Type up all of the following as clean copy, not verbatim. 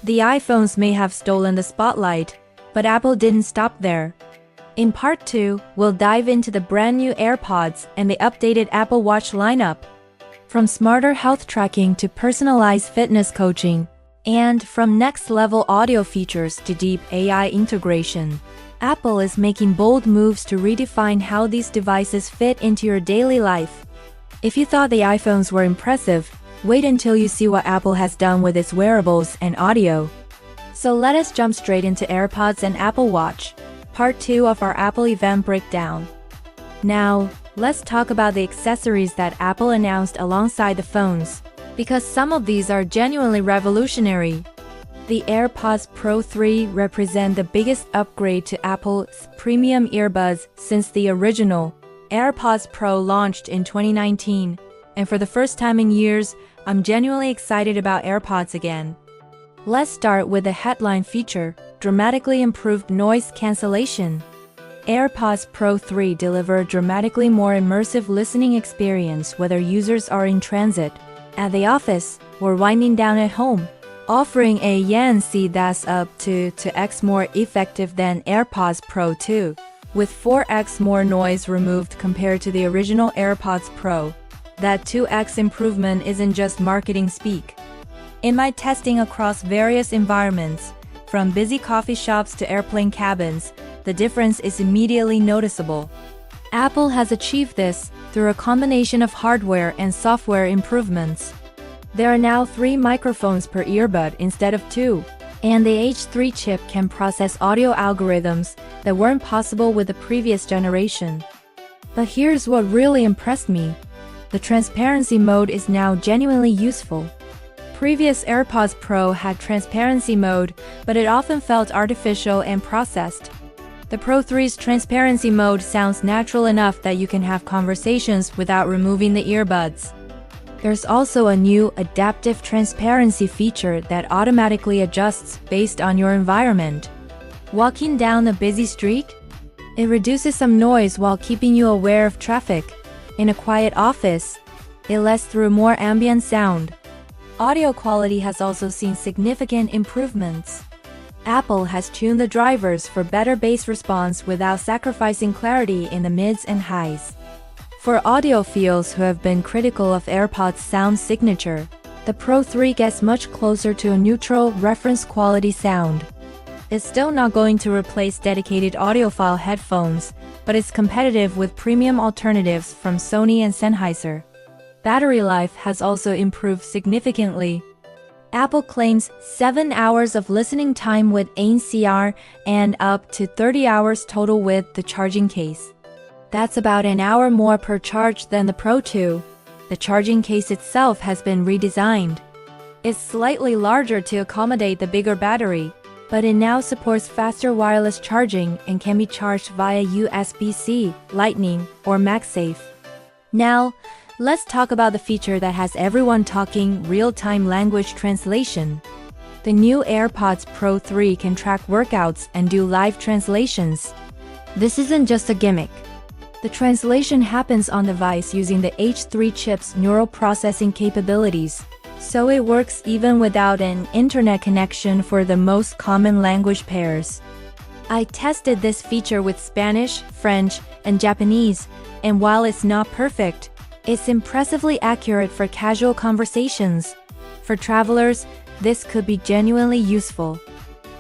The iPhones may have stolen the spotlight, but Apple didn't stop there. In part 2, we'll dive into the brand new AirPods and the updated Apple Watch lineup. From smarter health tracking to personalized fitness coaching, and from next-level audio features to deep AI integration, Apple is making bold moves to redefine how these devices fit into your daily life. If you thought the iPhones were impressive, wait until you see what Apple has done with its wearables and audio. So let us jump straight into AirPods and Apple Watch, part 2 of our Apple event breakdown. Now, let's talk about the accessories that Apple announced alongside the phones, because some of these are genuinely revolutionary. The AirPods Pro 3 represent the biggest upgrade to Apple's premium earbuds since the original AirPods Pro launched in 2019, and for the first time in years, I'm genuinely excited about AirPods again. Let's start with the headline feature, dramatically improved noise cancellation. AirPods Pro 3 deliver a dramatically more immersive listening experience whether users are in transit, at the office, or winding down at home, offering a ANC that's up to 2x more effective than AirPods Pro 2, with 4x more noise removed compared to the original AirPods Pro. That 2x improvement isn't just marketing speak. In my testing across various environments, from busy coffee shops to airplane cabins, the difference is immediately noticeable. Apple has achieved this through a combination of hardware and software improvements. There are now 3 microphones per earbud instead of 2, and the H3 chip can process audio algorithms that weren't possible with the previous generation. But here's what really impressed me. The transparency mode is now genuinely useful. Previous AirPods Pro had transparency mode, but it often felt artificial and processed. The Pro 3's transparency mode sounds natural enough that you can have conversations without removing the earbuds. There's also a new adaptive transparency feature that automatically adjusts based on your environment. Walking down a busy street? It reduces some noise while keeping you aware of traffic. In a quiet office, it lets through more ambient sound. Audio quality has also seen significant improvements. Apple has tuned the drivers for better bass response without sacrificing clarity in the mids and highs. For audiophiles who have been critical of AirPods' sound signature, the Pro 3 gets much closer to a neutral, reference quality sound. It's still not going to replace dedicated audiophile headphones, but it's competitive with premium alternatives from Sony and Sennheiser. Battery life has also improved significantly. Apple claims 7 hours of listening time with ANC and up to 30 hours total with the charging case. That's about an hour more per charge than the Pro 2. The charging case itself has been redesigned. It's slightly larger to accommodate the bigger battery, but it now supports faster wireless charging and can be charged via USB-C, Lightning, or MagSafe. Now, let's talk about the feature that has everyone talking, real-time language translation. The new AirPods Pro 3 can track workouts and do live translations. This isn't just a gimmick. The translation happens on the device using the H3 chip's neural processing capabilities, so it works even without an internet connection for the most common language pairs. I tested this feature with Spanish, French, and Japanese, and while it's not perfect, it's impressively accurate for casual conversations. For travelers, this could be genuinely useful.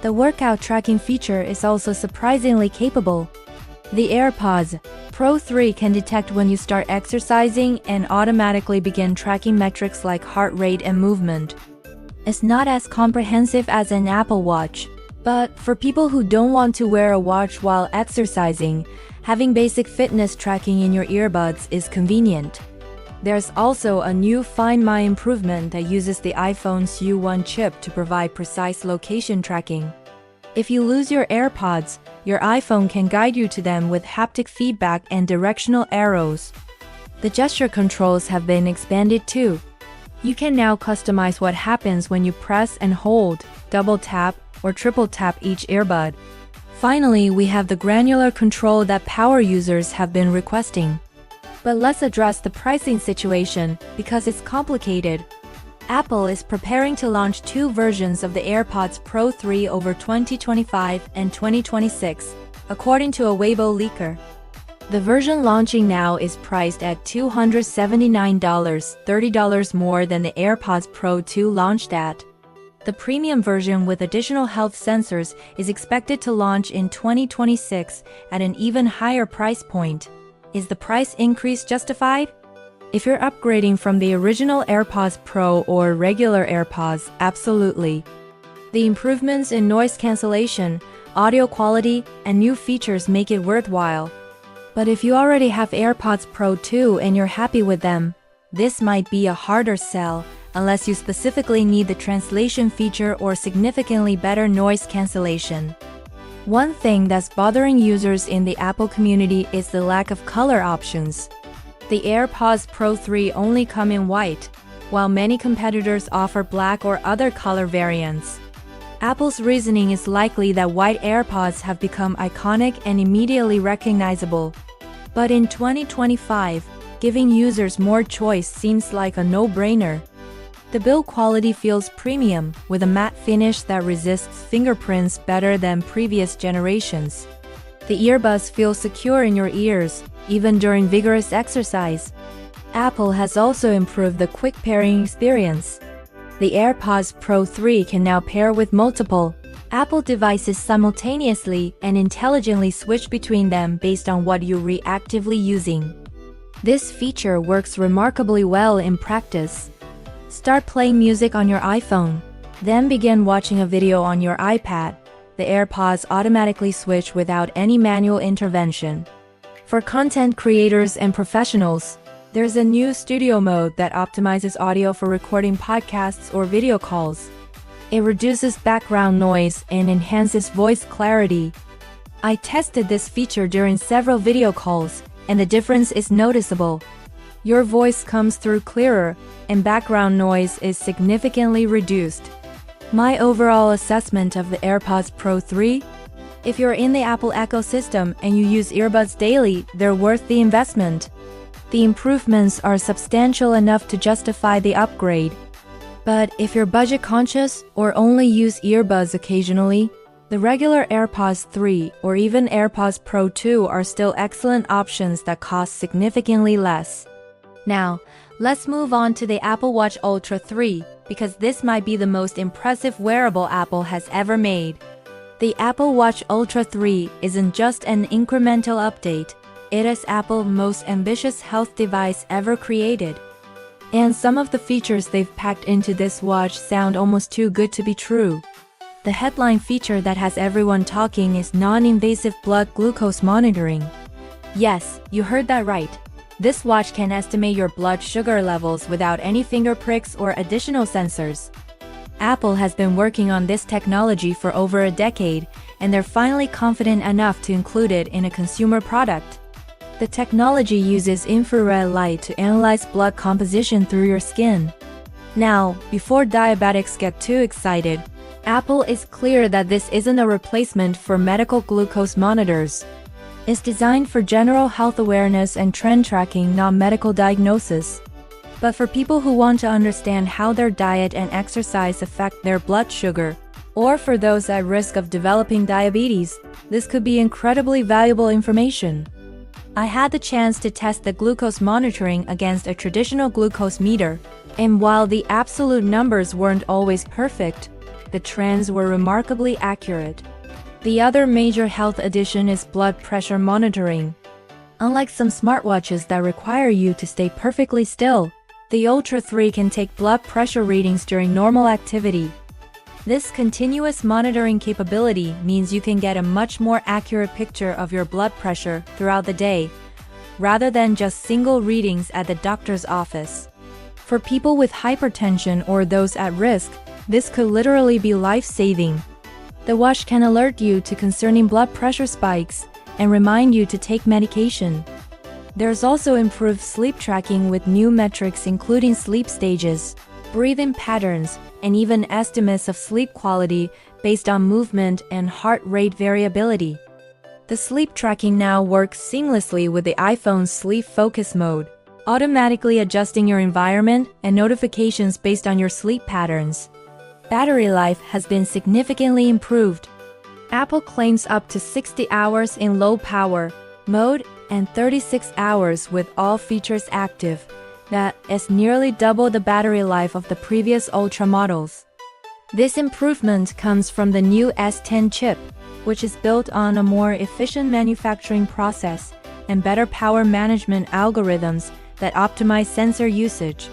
The workout tracking feature is also surprisingly capable. The AirPods Pro 3 can detect when you start exercising and automatically begin tracking metrics like heart rate and movement. It's not as comprehensive as an Apple Watch, but for people who don't want to wear a watch while exercising, having basic fitness tracking in your earbuds is convenient. There's also a new Find My improvement that uses the iPhone's U1 chip to provide precise location tracking. If you lose your AirPods, your iPhone can guide you to them with haptic feedback and directional arrows. The gesture controls have been expanded too. You can now customize what happens when you press and hold, double tap, or triple tap each earbud. Finally, we have the granular control that power users have been requesting. But let's address the pricing situation, because it's complicated. Apple is preparing to launch two versions of the AirPods Pro 3 over 2025 and 2026, according to a Weibo leaker. The version launching now is priced at $279, $30 more than the AirPods Pro 2 launched at. The premium version with additional health sensors is expected to launch in 2026 at an even higher price point. Is the price increase justified? If you're upgrading from the original AirPods Pro or regular AirPods, absolutely. The improvements in noise cancellation, audio quality, and new features make it worthwhile. But if you already have AirPods Pro 2 and you're happy with them, this might be a harder sell, unless you specifically need the translation feature or significantly better noise cancellation. One thing that's bothering users in the Apple community is the lack of color options. The AirPods Pro 3 only come in white, while many competitors offer black or other color variants. Apple's reasoning is likely that white AirPods have become iconic and immediately recognizable. But in 2025, giving users more choice seems like a no-brainer. The build quality feels premium, with a matte finish that resists fingerprints better than previous generations. The earbuds feel secure in your ears, even during vigorous exercise. Apple has also improved the quick pairing experience. The AirPods Pro 3 can now pair with multiple Apple devices simultaneously and intelligently switch between them based on what you're reactively using. This feature works remarkably well in practice. Start playing music on your iPhone, then begin watching a video on your iPad. The AirPods automatically switch without any manual intervention. For content creators and professionals, there's a new studio mode that optimizes audio for recording podcasts or video calls. It reduces background noise and enhances voice clarity. I tested this feature during several video calls, and the difference is noticeable. Your voice comes through clearer, and background noise is significantly reduced. My overall assessment of the AirPods Pro 3? If you're in the Apple ecosystem and you use earbuds daily, they're worth the investment. The improvements are substantial enough to justify the upgrade. But if you're budget conscious or only use earbuds occasionally, the regular AirPods 3 or even AirPods Pro 2 are still excellent options that cost significantly less. Now, let's move on to the Apple Watch Ultra 3, because this might be the most impressive wearable Apple has ever made. The Apple Watch Ultra 3 isn't just an incremental update, it is Apple's most ambitious health device ever created. And some of the features they've packed into this watch sound almost too good to be true. The headline feature that has everyone talking is non-invasive blood glucose monitoring. Yes, you heard that right. This watch can estimate your blood sugar levels without any finger pricks or additional sensors. Apple has been working on this technology for over a decade, and they're finally confident enough to include it in a consumer product. The technology uses infrared light to analyze blood composition through your skin. Now, before diabetics get too excited, Apple is clear that this isn't a replacement for medical glucose monitors. It's designed for general health awareness and trend tracking, not medical diagnosis. But for people who want to understand how their diet and exercise affect their blood sugar, or for those at risk of developing diabetes, this could be incredibly valuable information. I had the chance to test the glucose monitoring against a traditional glucose meter, and while the absolute numbers weren't always perfect, the trends were remarkably accurate. The other major health addition is blood pressure monitoring. Unlike some smartwatches that require you to stay perfectly still, the Ultra 3 can take blood pressure readings during normal activity. This continuous monitoring capability means you can get a much more accurate picture of your blood pressure throughout the day, rather than just single readings at the doctor's office. For people with hypertension or those at risk, this could literally be life-saving. The watch can alert you to concerning blood pressure spikes and remind you to take medication. There's also improved sleep tracking with new metrics including sleep stages, breathing patterns, and even estimates of sleep quality based on movement and heart rate variability. The sleep tracking now works seamlessly with the iPhone's sleep focus mode. automatically adjusting your environment and notifications based on your sleep patterns. Battery life has been significantly improved. Apple claims up to 60 hours in low power mode and 36 hours with all features active. That is nearly double the battery life of the previous Ultra models. This improvement comes from the new S10 chip, which is built on a more efficient manufacturing process and better power management algorithms that optimize sensor usage.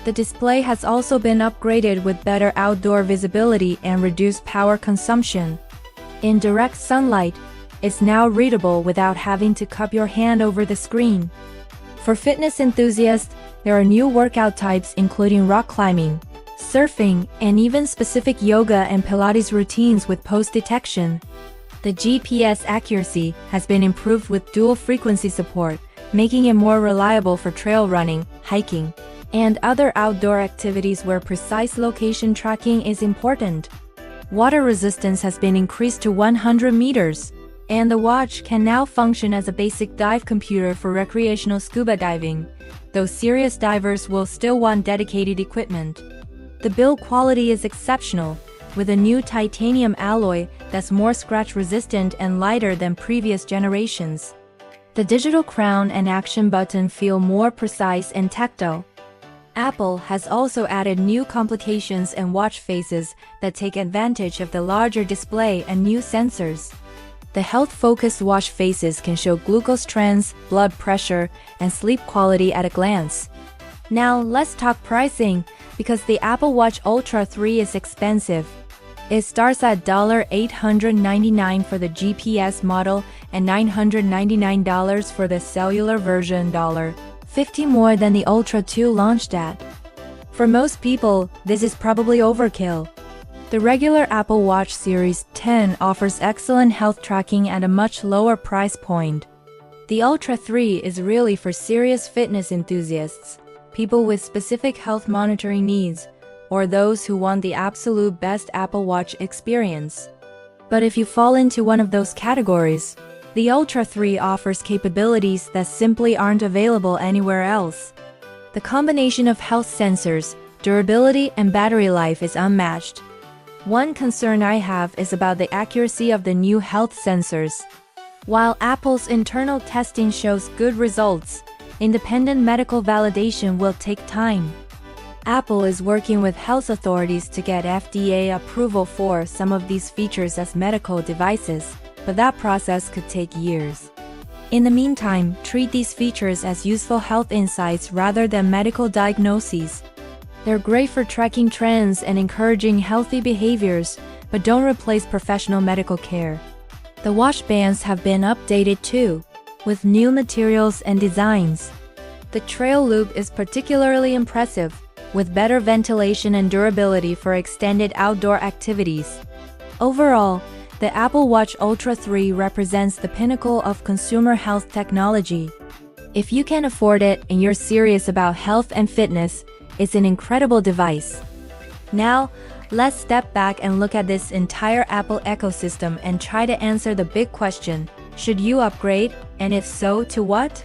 The display has also been upgraded with better outdoor visibility and reduced power consumption. In direct sunlight, it's now readable without having to cup your hand over the screen. For fitness enthusiasts, there are new workout types including rock climbing, surfing, and even specific yoga and Pilates routines with pose detection. The GPS accuracy has been improved with dual frequency support, making it more reliable for trail running, hiking, and other outdoor activities where precise location tracking is important. Water resistance has been increased to 100 meters, and the watch can now function as a basic dive computer for recreational scuba diving, though serious divers will still want dedicated equipment. The build quality is exceptional, with a new titanium alloy that's more scratch-resistant and lighter than previous generations. The digital crown and action button feel more precise and tactile. Apple has also added new complications and watch faces that take advantage of the larger display and new sensors. The health-focused watch faces can show glucose trends, blood pressure, and sleep quality at a glance. Now let's talk pricing, because the Apple Watch Ultra 3 is expensive. It starts at $899 for the GPS model and $999 for the cellular version, $50 more than the Ultra 2 launched at. For most people, this is probably overkill. The regular Apple Watch Series 10 offers excellent health tracking at a much lower price point. The Ultra 3 is really for serious fitness enthusiasts, people with specific health monitoring needs, or those who want the absolute best Apple Watch experience. But if you fall into one of those categories, the Ultra 3 offers capabilities that simply aren't available anywhere else. The combination of health sensors, durability, and battery life is unmatched. One concern I have is about the accuracy of the new health sensors. While Apple's internal testing shows good results, independent medical validation will take time. Apple is working with health authorities to get FDA approval for some of these features as medical devices, but that process could take years. In the meantime, treat these features as useful health insights rather than medical diagnoses. They're great for tracking trends and encouraging healthy behaviors, but don't replace professional medical care. The watch bands have been updated too, with new materials and designs. The trail loop is particularly impressive, with better ventilation and durability for extended outdoor activities. Overall, the Apple Watch Ultra 3 represents the pinnacle of consumer health technology. If you can afford it and you're serious about health and fitness, it's an incredible device. Now, let's step back and look at this entire Apple ecosystem and try to answer the big question: should you upgrade, and if so, to what?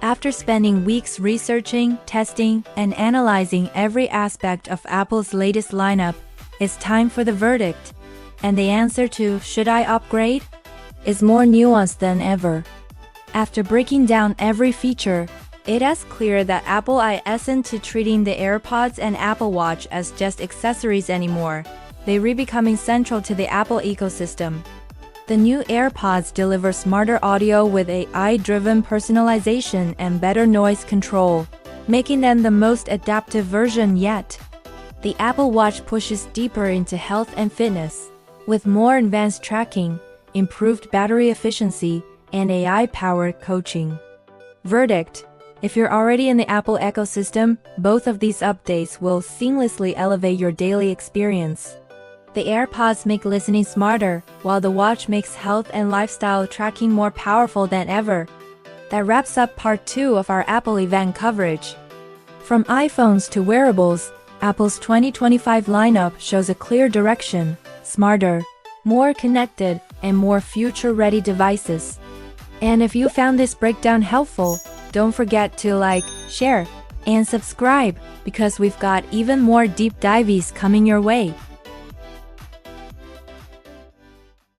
After spending weeks researching, testing, and analyzing every aspect of Apple's latest lineup, it's time for the verdict. And the answer to "should I upgrade?" is more nuanced than ever. After breaking down every feature, it is clear that Apple isn't treating the AirPods and Apple Watch as just accessories anymore. They're becoming central to the Apple ecosystem. The new AirPods deliver smarter audio with AI-driven personalization and better noise control, making them the most adaptive version yet. The Apple Watch pushes deeper into health and fitness, with more advanced tracking, improved battery efficiency, and AI-powered coaching. Verdict: if you're already in the Apple ecosystem, both of these updates will seamlessly elevate your daily experience. The AirPods make listening smarter, while the watch makes health and lifestyle tracking more powerful than ever. That wraps up part 2 of our Apple event coverage. From iPhones to wearables, Apple's 2025 lineup shows a clear direction: smarter, more connected, and more future-ready devices. And if you found this breakdown helpful, don't forget to like, share, and subscribe, because we've got even more deep dives coming your way.